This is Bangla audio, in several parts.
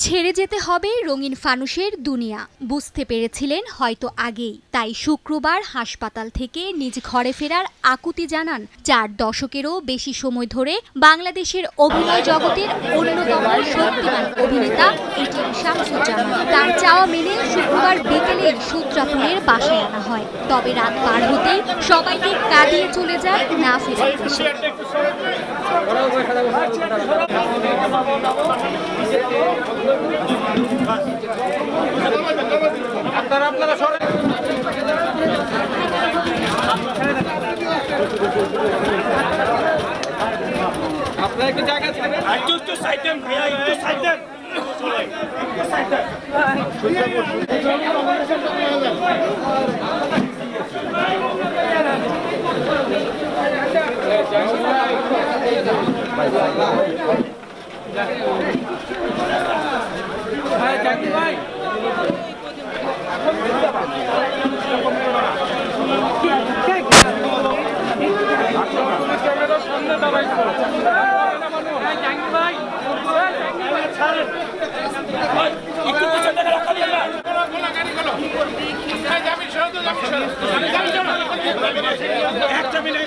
ছেড়ে যেতে হবে রঙিন ফানুসের দুনিয়া বুঝতে পেরেছিলেন হয়তো আগেই, তাই শুক্রবার হাসপাতাল থেকে নিজ ঘরে ফেরার আকুতি জানান 4 দশকেরও বেশি সময় ধরে বাংলাদেশের অভিনয় জগতের অন্যতম শক্তিমান অভিনেতা এটিএম শামসুজ্জামান। তার চাওয়া মেনে শুক্রবার বিকেলে সূত্রাপুরের বাসায় আনা হয়, তবে রাত পার হতেই সবাইকে কাঁদিয়ে চলে যায় না ফেরার দেশে। আপনারা একটু জায়গা ছাড়েন, একটু সাইড দেন ভাইয়া, একটু সাইড দেন। ভাই জাকির ভাই ক্যামেরার সামনে দাঁড়াই একটু পিছনে রাখা দিয়ে একটা মিনিট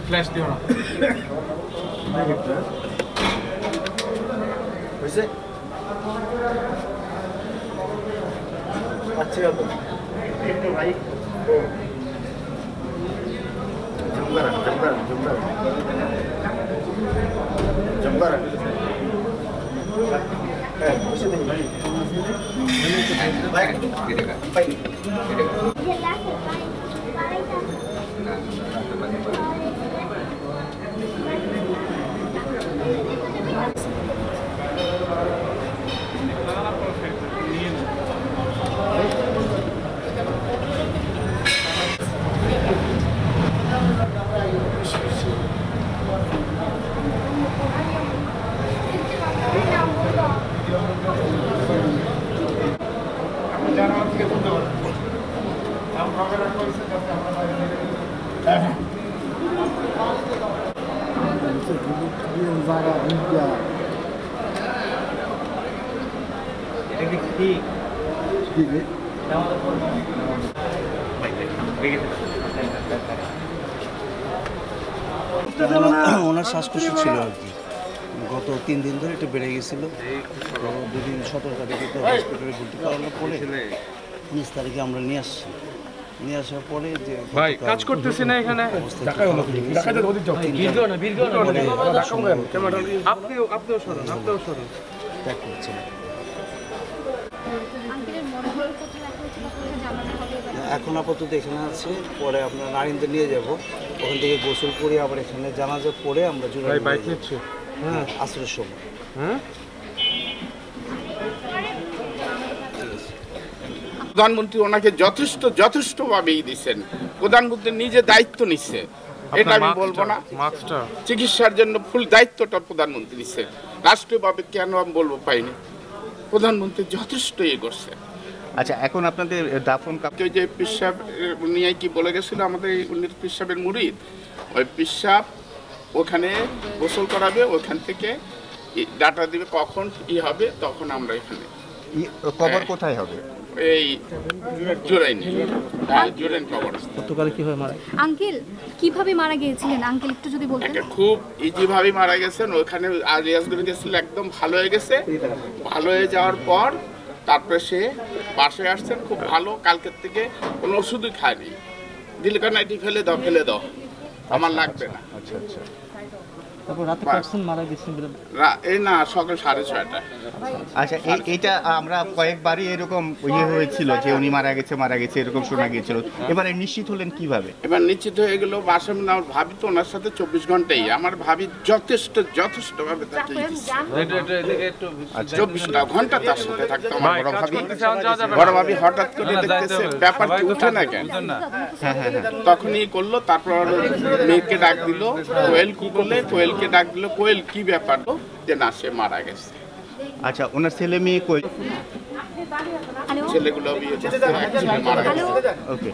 ফ্ল্যাশ দিও না হয়েছে আচ্ছা একটু ভাই জম্বার হ্যাঁ বসে দেখি ভাই ওনার শ্বাসকষ্ট ছিল আর কি, গত 3 দিন ধরে এটা বেড়ে গেছিল। তো 2 দিন 17 তারিখে তো হসপিটালে ভর্তি করানোর পরে 19 তারিখে আমরা নিয়ে আসছি। নিয়ে আসার পরে যে ভাই কাজ করতেছে না এখানে আপনিও সরুন ত্যাগ করছেন। এখন আপাতত এখানে আছে, পরে আপনার নারিন্দে নিয়ে যাব, ওখান থেকে গোসল করে আবার এখানে জানাজা পড়ে আমরা জুড়ে বাইক নিচ্ছি আসরের সময়। প্রধানমন্ত্রী ওনাকে যথেষ্টভাবেই দিচ্ছেন। প্রধানমন্ত্রী নিজে দায়িত্ব নিচ্ছে, এটা আমি বলবো না। চিকিৎসার জন্য ফুল দায়িত্বটা প্রধানমন্ত্রী নিচ্ছে, রাষ্ট্রীয়ভাবে কেন আমি বলবো পাইনি। প্রধানমন্ত্রী যথেষ্ট ইয়ে করছে। আচ্ছা, এখন আপনাদের দাফন ওই যে পিসাব নিয়ে কি বলে গেছিল আমাদের উনি পিসাবের মুরিদ, ওই পিসাব ওখানে গোসল করাবে, ওখান থেকে ডাটা দিবে কখন ই হবে, তখন আমরা এখানে কবর কোথায় হবে? এই জুরাইন কবরস্থান। গতকাল কি হয় মারা আঙ্কেল কিভাবে মারা গিয়েছিলেন আঙ্কেল একটু যদি বলতেন। একটা খুব ইজি ভাবে মারা গেছেন। ওখানে রিয়াজ করে দিয়েছিল, একদম ভালো হয়ে গেছে। ভালো হয়ে যাওয়ার পর তারপরে সে বাসায় আসছেন, খুব ভালো। কালকের থেকে কোনো ওষুধই খায়নি। দিলকানাইটি ফেলে দাও, আমার লাগবে না। আচ্ছা আচ্ছা, তারপর রাতে কখন মারা গেছেন বলে? এই না, সকাল 6:30। আচ্ছা, এইটা আমরা কয়েকবারই এরকম হয়েছিল যে উনি মারা গেছে এরকম শোনা গিয়েছিল। এবারে নিশ্চিত হলেন কিভাবে? এবার নিশ্চিত হয়ে গেল। বাসা আমার ভাবি তো ওনার সাথে 24 ঘন্টাই, আমার ভাবি যথেষ্ট ভাবে তাকে 24 ঘন্টা তার সাথে থাকতো আমার বড় ভাবি হঠাৎ করে দেখতেছে ব্যাপারটা উঠে না কেন, তখনই করলো। তারপর মেয়েকে ডাক দিল, কোয়েল কি করলে, কোয়েলকে ডাক দিল, কোয়েল কি ব্যাপার যে না সে মারা গেছে। আচ্ছা, ওনার ছেলে মেয়ে কই? ছেলেগুলো বিয়ে করতে মারা গেছে। ওকে,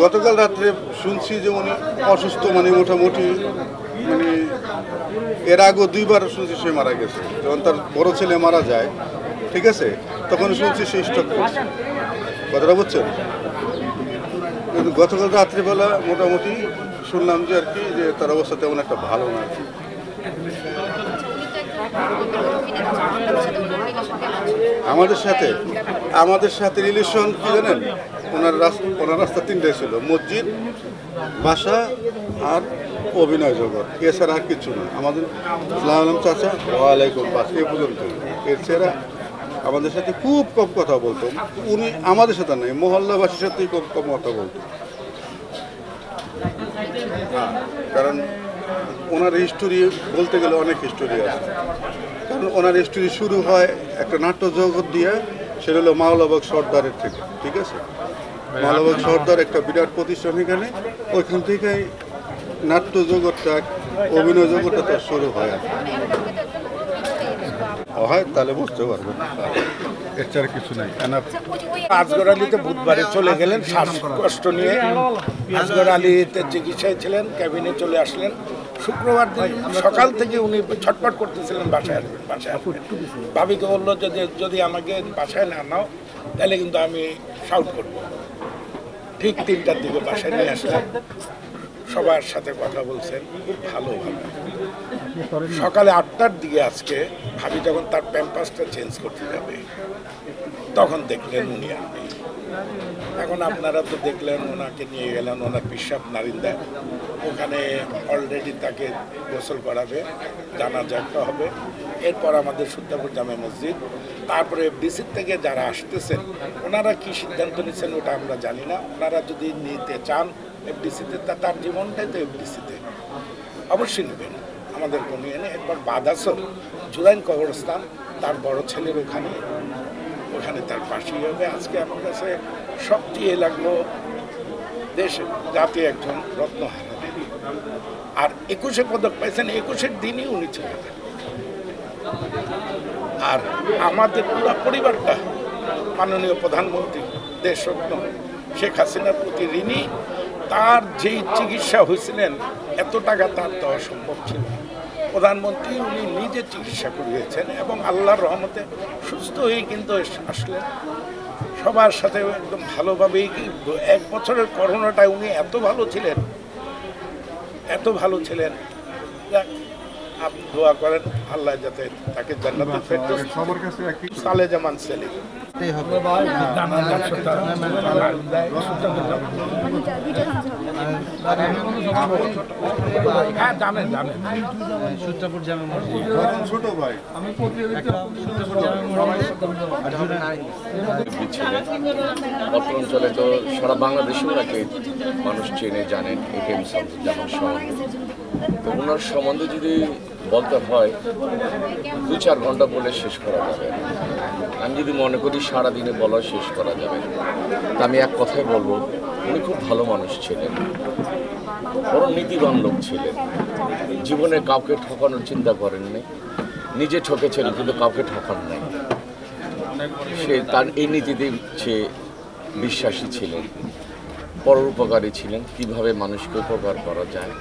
গতকাল রাত্রে শুনছি যে উনি অসুস্থ, মানে মোটামুটি মানে এর আগেও 2বার শুনছি সে মারা গেছে। যখন তার বড় ছেলে মারা যায়, ঠিক আছে, তখন শুনছি সে স্ট্রোক করছে। কথাটা বুঝছেন? কিন্তু গতকাল রাত্রিবেলা মোটামুটি শুনলাম যে আর কি যে তার অবস্থা তেমন একটা ভালো না। আমাদের সাথে রিলেশন কি জানেন, ওনার রাস্তা 3টাই ছিল, মসজিদ, বাসা আর অভিনয় জগৎ, এছাড়া আর কিছু না। আমাদের সালাম আলাইকুম চাচা, ওয়ালাইকুম বাস, এ পর্যন্ত। এছাড়া আমাদের সাথে খুব কম কথা বলতো। উনি আমাদের সাথে নয়, মহল্লাবাসীর সাথেই কম কথা বলতো। কারণ ওনার হিস্টোরি বলতে গেলে অনেক হিস্টোরি আছে। কারণ ওনার হিস্টোরি শুরু হয় একটা নাট্য জগৎ দিয়ে, সেটা হলো মাওলাবাগ সর্দারের থেকে, ঠিক আছে। মাওলাবাগ সর্দার একটা বিরাট প্রতিষ্ঠান, এখানে ওইখান থেকে নাট্য জগৎটা, অভিনয় জগৎটা তার শুরু হয়। হয় তাহলে বুঝতে পারবেন, এছাড়া কিছু নাই। আসগর আলীতে বুধবারে চলে গেলেন শ্বাসকষ্ট নিয়ে। আসগর আলীতে চিকিৎসায় ছিলেন, ক্যাবিনে চলে আসলেন। শুক্রবার দিন সকাল থেকে উনি ছটফট করতেছিলেন বাসায় আসবেন। ভাবিকে বললো যদি আমাকে বাসায় না নাও তাহলে কিন্তু আমি শাউট করবো। ঠিক 3টার দিকে বাসায় নিয়ে আসলেন, সবার সাথে কথা বলছেন খুব ভালোভাবে। সকালে 8টার দিকে আজকে ভাবি যখন তার প্যাম্পাসটা চেঞ্জ করতে যাবে, তখন দেখলেন উনি আর নেই। এখন আপনারা তো দেখলেন, ওনাকে নিয়ে গেলেন ওনার পিসাব নারিন্দা, ওখানে অলরেডি তাকে গোসল করাবে, জানাজা হবে। এরপর আমাদের সুলতানপুর জামে মসজিদ, তারপরে এফডিসির থেকে যারা আসতেছেন ওনারা কি সিদ্ধান্ত নিচ্ছেন ওটা আমরা জানি না। ওনারা যদি নিতে চান এফডিসিতে, তার জীবনটাই তো এফডিসিতে, অবশ্যই নেবেন, আমাদের কোনো এনে। এরপর বাদাসর জুরাইন কবরস্থান, তার বড় ছেলের ওখানে তার ফাঁসি হবে। আজকে আমার কাছে সবচেয়ে লাগলো দেশ জাতি একজন রত্ন হারালেন। আর 21 পদক পাইছেন, 21-এর দিনই উনি চলে যান। আর আমাদের পুরো পরিবারটা মাননীয় প্রধানমন্ত্রী দেশরত্ন শেখ হাসিনার প্রতি ঋণী। তার যেই চিকিৎসা হয়েছিলেন, এত টাকা তার দেওয়া সম্ভব ছিল। প্রধানমন্ত্রী উনি নিজে চিকিৎসা করিয়েছেন এবং আল্লাহর রহমতে সুস্থ হয়ে কিন্তু আসলেন। সবার সাথে একদম ভালোভাবেই 1 বছরের করোনাটায় উনি এত ভালো ছিলেন। আপনি দোয়া করেন আল্লাহ যাতে তাকে জান্নাতুল ফেরদৌস। সবার কাছে একই সালে জামান সেলিম। হ্যাঁ জানেন সুলতানপুর জামে মসজিদ, ছোট ভাই আমি অত্র অঞ্চলে তো সারা বাংলাদেশেও ওনাকে মানুষ চেনে জানেন, একেএম শামসুজ্জামান সম্বন্ধে। তো ওনার সম্বন্ধে যদি বলতে হয় 2-4 ঘন্টা বলে শেষ করা যাবে। আমি যদি মনে করি সারাদিনে বলা শেষ করা যাবে, তা আমি এক কথাই বলবো, উনি খুব ভালো মানুষ ছিলেন, বড় নীতিবান লোক ছিলেন। জীবনে কাউকে ঠকানোর চিন্তা করেননি, নিজে ঠকেছেন কিন্তু কাউকে ঠকান নাই। সে তার এই নীতিতে সে বিশ্বাসী ছিলেন। পরোপকারী ছিলেন, কিভাবে মানুষকে উপকার করা যায়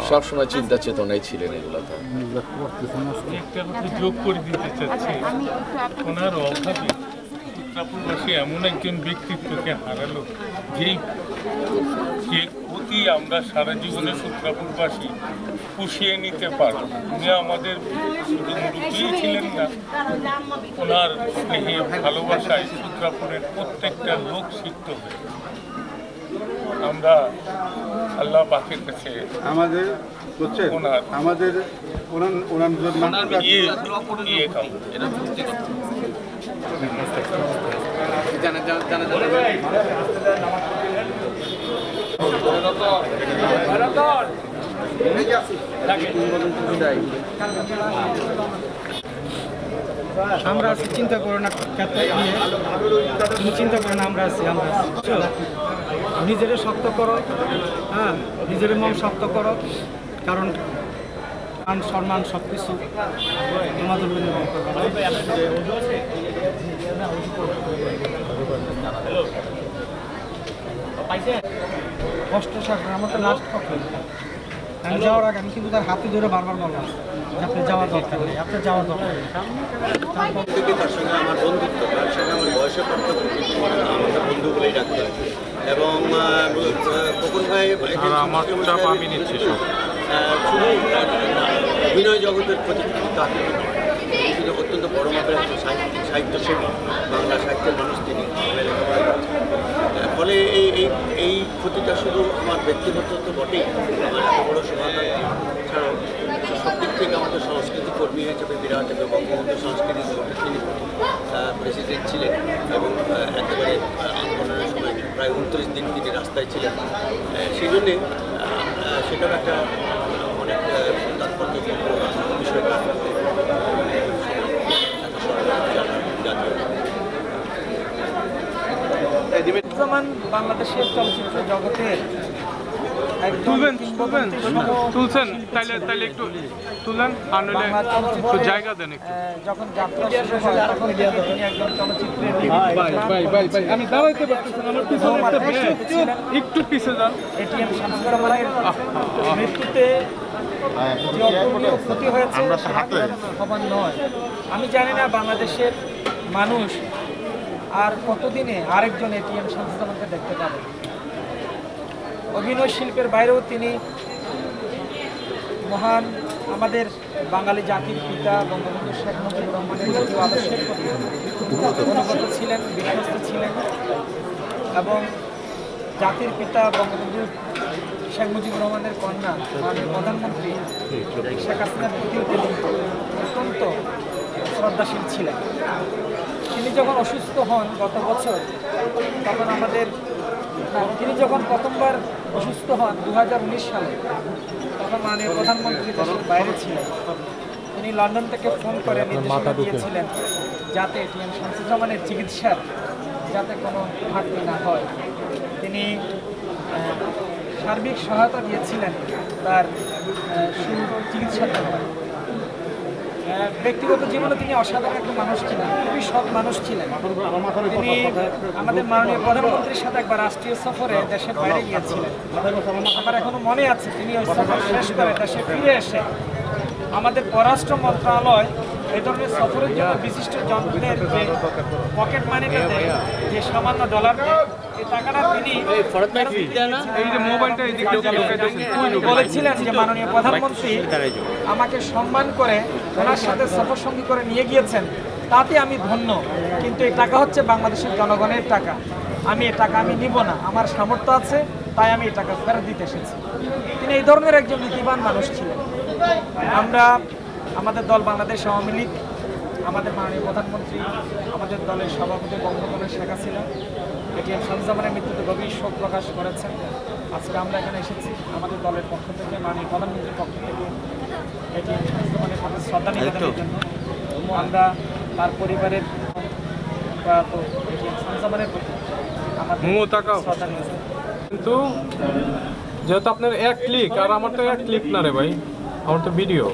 সবসময় চিন্তা চেতনায় ছিলেন। এগুলো যোগ করে দিতে চাচ্ছি, ওনার অভাবে সূত্রাপুরবাসী এমন একজন ব্যক্তিত্বকে হারালো যে অতি আমরা সারা জীবনে সূত্রাপুরবাসী পুষিয়ে নিতে পারবো। উনি আমাদের শুধু মুরব্বী ছিলেন না, ওনার স্নেহে ভালোবাসায় সূত্রাপুরের প্রত্যেকটা লোক সিদ্ধ হয়ে। আমরা আল্লাহ পাকের কাছে আমাদের আমাদের আমরা আছি, চিন্তা করো না, তুমি চিন্তা করো না, আমরা আছি। নিজেরে শক্ত করো, হ্যাঁ, নিজের মন শক্ত করো, কারণ মান সম্মান সব কিছু তোমাদের কষ্ট শাসন আমার তো লাস্ট পক্ষে। আমি যাওয়ার আগে আমি কিন্তু তার হাতে ধরে বারবার বললাম যে আপনি যাওয়ার দরকার নেই, আপনার যাওয়ার দরকার নেই। তার সঙ্গে আমার বন্ধুত্ব, তার সঙ্গে আমার বয়সের পার্থক্য আমাকে বন্ধু বলেই ডাকতে হয়। এবং খোকন ভাই শুধু অভিনয় জগতের প্রতি তাকে তিনি অত্যন্ত বড় মাপের একজন সাহিত্যসেবী, বাংলা সাহিত্যের মানুষ তিনি। ফলে এই ক্ষতিটা শুধু আমার ব্যক্তিগত তো বটেই, আমার এত বড় সমাধান ছাড়াও সব দিক থেকে আমাদের সংস্কৃতি কর্মী হিসেবে বিরাট এবং বঙ্গবন্ধু সংস্কৃতি বোর্ডের তিনি প্রেসিডেন্ট ছিলেন এবং একেবারে আন্দোলনের সময় প্রায় 29 দিন তিনি রাস্তায় ছিলেন। সেই জন্যে সেটাও একটা অনেক তাৎপর্যপূর্ণ বিষয়। বর্তমান বাংলাদেশের চলচ্চিত্র জগতের তুলছেন, তাইলে একটু তুলেন, একটু জায়গা দেন। যখন যাত্রা শুরু হয় তখন তিনি একজন চলচ্চিত্রের আমি দাঁড়াইতে পারতেছি না, আমার পিছনে একটু পিছিয়ে যান। এটিএম শামসুর রহমানের মৃত্যুতে যে অপূরণীয় ক্ষতি হয়েছে খবর নয়। আমি জানি না বাংলাদেশের মানুষ আর কতদিনে আরেকজন এটিএম শামসুর রহমানকে দেখতে পাবে। অভিনয় শিল্পের বাইরেও তিনি মহান আমাদের বাঙালি জাতির পিতা বঙ্গবন্ধু শেখ মুজিবুর রহমানের জাতীয় আদর্শের প্রতি অনুগত ছিলেন, বিশ্বস্ত ছিলেন এবং জাতির পিতা বঙ্গবন্ধু শেখ মুজিবুর রহমানের কন্যা মাননীয় প্রধানমন্ত্রী শেখ হাসিনার প্রতিও তিনি অত্যন্ত শ্রদ্ধাশীল ছিলেন। তিনি যখন অসুস্থ হন গত বছর, তখন তিনি যখন প্রথমবার অসুস্থ হন 2019 সালে, তখন মাননীয় প্রধানমন্ত্রী দেশের বাইরে ছিলেন। তিনি লন্ডন থেকে ফোন করে নির্দেশনা দিয়েছিলেন যাতে এটিএম শামসুর রহমানের চিকিৎসার যাতে কোনো ঘাটতি না হয়। তিনি সার্বিক সহায়তা দিয়েছিলেন তার চিকিৎসার জন্য। ব্যক্তিগত জীবনে তিনি অসাধারণ একটা মানুষ ছিলেন, খুবই সৎ মানুষ ছিলেন। তিনি আমাদের মাননীয় প্রধানমন্ত্রীর সাথে একবার রাষ্ট্রীয় সফরে দেশের বাইরে গিয়েছিলেন। আমার এখনো মনে আছে, তিনি ওই সফর শেষ করে দেশে ফিরে এসে আমাদের পররাষ্ট্র মন্ত্রণালয় এই ধরনের সফরের জন্য বিশিষ্ট জনদের যে পকেট মানিতে দেয়, যে সামান্য ডলার, এই টাকাটা তিনি বলেছিলেন যে মাননীয় প্রধানমন্ত্রী আমাকে সম্মান করে ওনার সাথে সফর সঙ্গী করে নিয়ে গিয়েছেন, তাতে আমি ধন্য। কিন্তু এই টাকা হচ্ছে বাংলাদেশের জনগণের টাকা, আমি এই টাকা আমি নিব না, আমার সামর্থ্য আছে তাই আমি এই টাকা ফেরত দিতে এসেছি। তিনি এই ধরনের একজন নীতিবান মানুষ ছিলেন। আমরা আমাদের দল বাংলাদেশ আওয়ামী লীগ, আমাদের মাননীয় প্রধানমন্ত্রী, আমাদের দলের সভাপতি বঙ্গবন্ধু শেখ হাসিনা এটিএম শামসুর রহমানের মৃত্যুতে গভীর শোক প্রকাশ করেছেন। আজকে আমরা এখানে এসেছি আমাদের দলের পক্ষ থেকে, মাননীয় প্রধানমন্ত্রীর পক্ষ থেকে এটিএম শামসুর রহমানের প্রতি শ্রদ্ধা নিবেদনের জন্য আমরা তার পরিবারের প্রয়াত এটিএম শামসুর রহমানের প্রতি আমাদের শ্রদ্ধা নিবেদন। কিন্তু যেহেতু আপনার এক ক্লিক আর আমার তো এক ক্লিক না রে ভাই, আমার তো ভিডিও।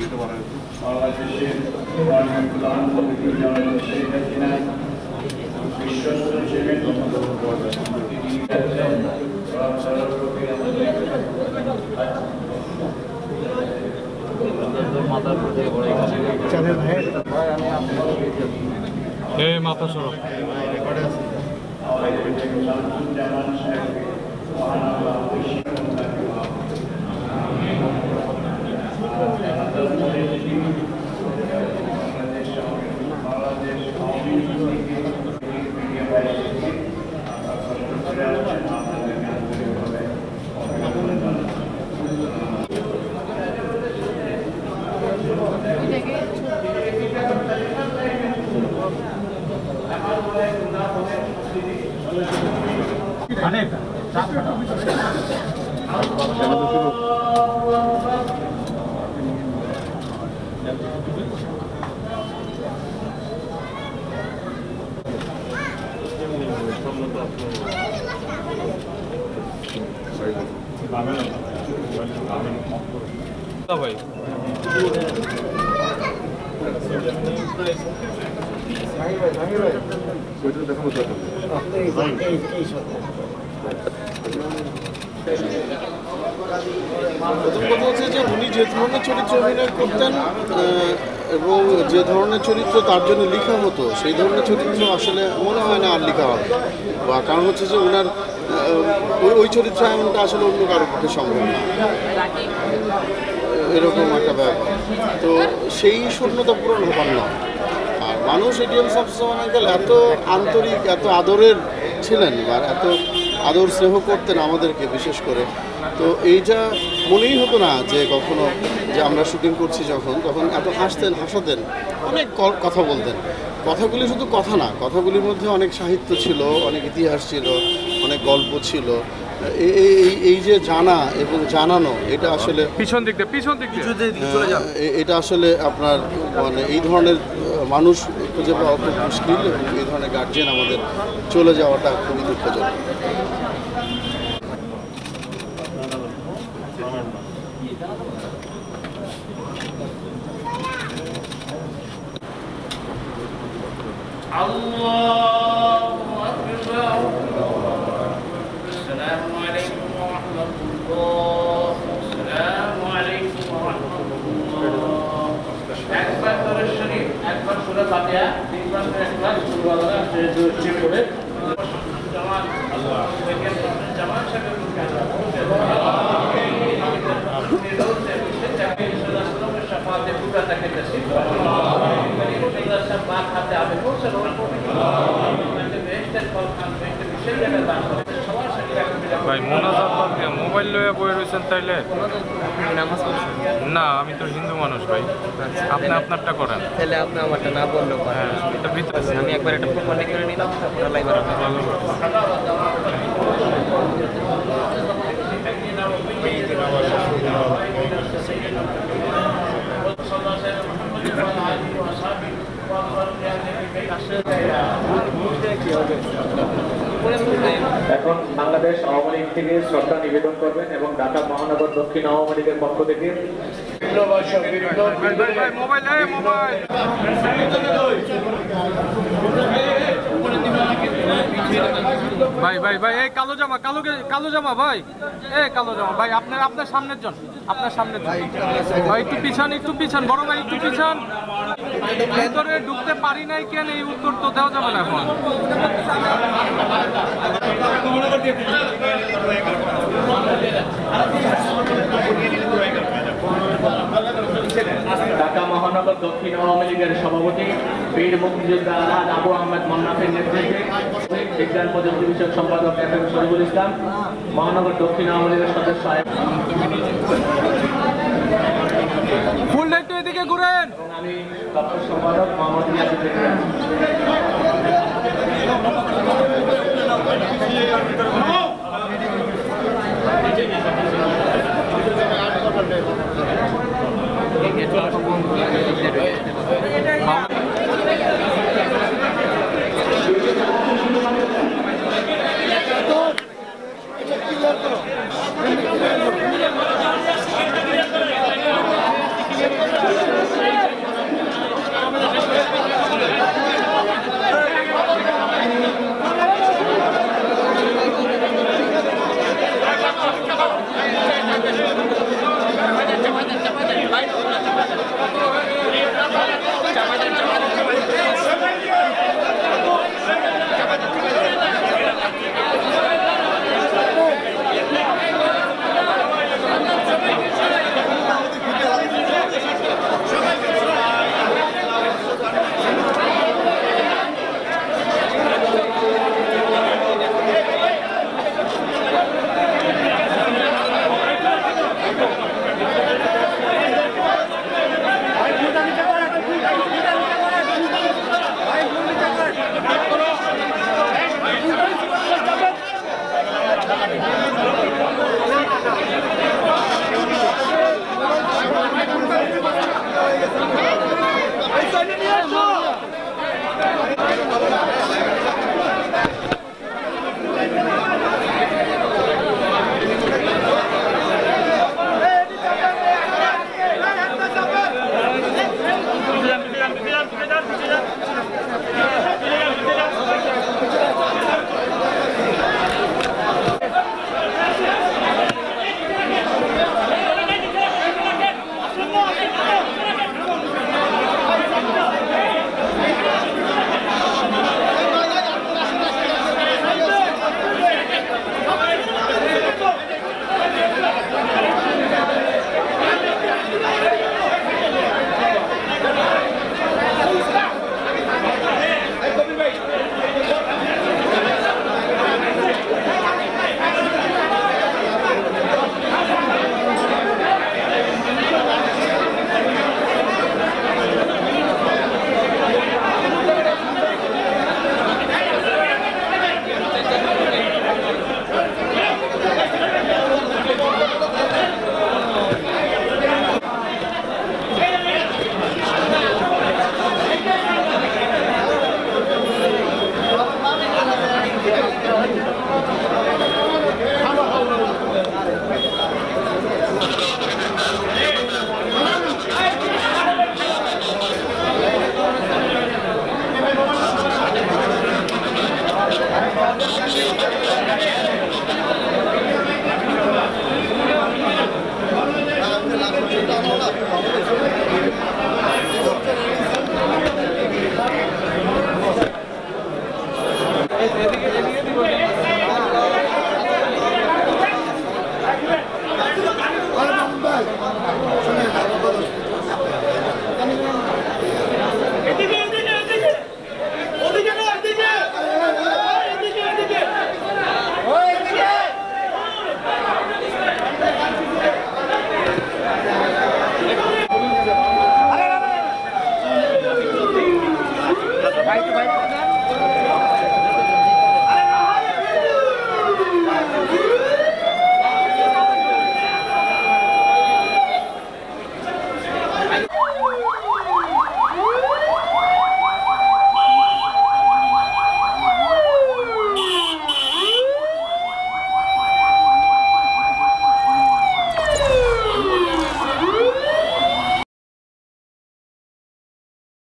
দিতে পারা যেত। মাথা সরব ভাই প্রথম কথা হচ্ছে যে উনি যে ধরনের চরিত্র অভিনয় করতেন এবং যে ধরনের চরিত্র তার জন্য লেখা হতো সেই ধরনের চরিত্র আসলে মনে হয় না আর লেখা হবে, বা কারণ হচ্ছে যে ওনার ওই চরিত্রায়নটা আসলে অন্য কারোর পক্ষে সম্ভব না, এরকম একটা ব্যাপার। তো সেই শূন্যতা পূরণ হবার না। আর মানুষ এটিএম শামসুজ্জামান আঙ্কেল এত আন্তরিক, এত আদরের ছিলেন, বা এত আদর স্নেহ করতেন আমাদেরকে বিশেষ করে, তো এইটা মনেই হতো না যে কখনো যে আমরা শুটিং করছি যখন, তখন এত হাসতেন, হাসাতেন, অনেক কথা বলতেন। কথাগুলি শুধু কথা না, কথাগুলির মধ্যে অনেক সাহিত্য ছিল, অনেক ইতিহাস ছিল, অনেক গল্প ছিল। এই যে জানা এবং জানানো, এটা আসলে পিছন দিক দিয়ে এটা আসলে আপনার মানে এই ধরনের মানুষ খুঁজে পাওয়া খুব মুশকিল, এবং এই ধরনের গার্জিয়ান আমাদের চলে যাওয়াটা খুবই দুঃখজনক। ভাই মোনাজাত মোবাইল লয়ে বয়ে রয়েছেন তাইলে? না, আমি তো হিন্দু মানুষ ভাই, আপনি আপনারটা করেন। তাহলে আপনি আমারটা না বললেও পারেন। এটা ভিতরে আমি একবার একটা প্রপারলি করে নিলাম, তারপরে লাইবার ভালো এখন বাংলাদেশ আওয়ামী লীগ থেকে শ্রদ্ধা নিবেদন করবেন এবং ঢাকা মহানগর দক্ষিণ আওয়ামী লীগের পক্ষ থেকে ভাই ভাই ভাই এই কালো জামা ভাই, এই কালো জামা ভাই, আপনার সামনের জন, ভাই একটু পিছন বড় ভাই, একটু পিছন। ভেতরে ঢুকতে পারি নাই কেন, এই উত্তর তো দেওয়া যাবে না এখন। ঢাকা মহানগর দক্ষিণ আওয়ামী লীগের সভাপতি বীর মুক্তিযোদ্ধা আলহাজ আবু আহমেদ মন্নাফের নেতৃত্বে বিজ্ঞান প্রযুক্তি বিষয়ক সম্পাদক এফএম শরীফুল ইসলাম, মহানগর দক্ষিণ আওয়ামী লীগের সদস্য ফুলটা একটু এদিকে ঘুরেন। আমি দপ্তর সম্পাদক মোহাম্মদ ইয়াসির Thank you.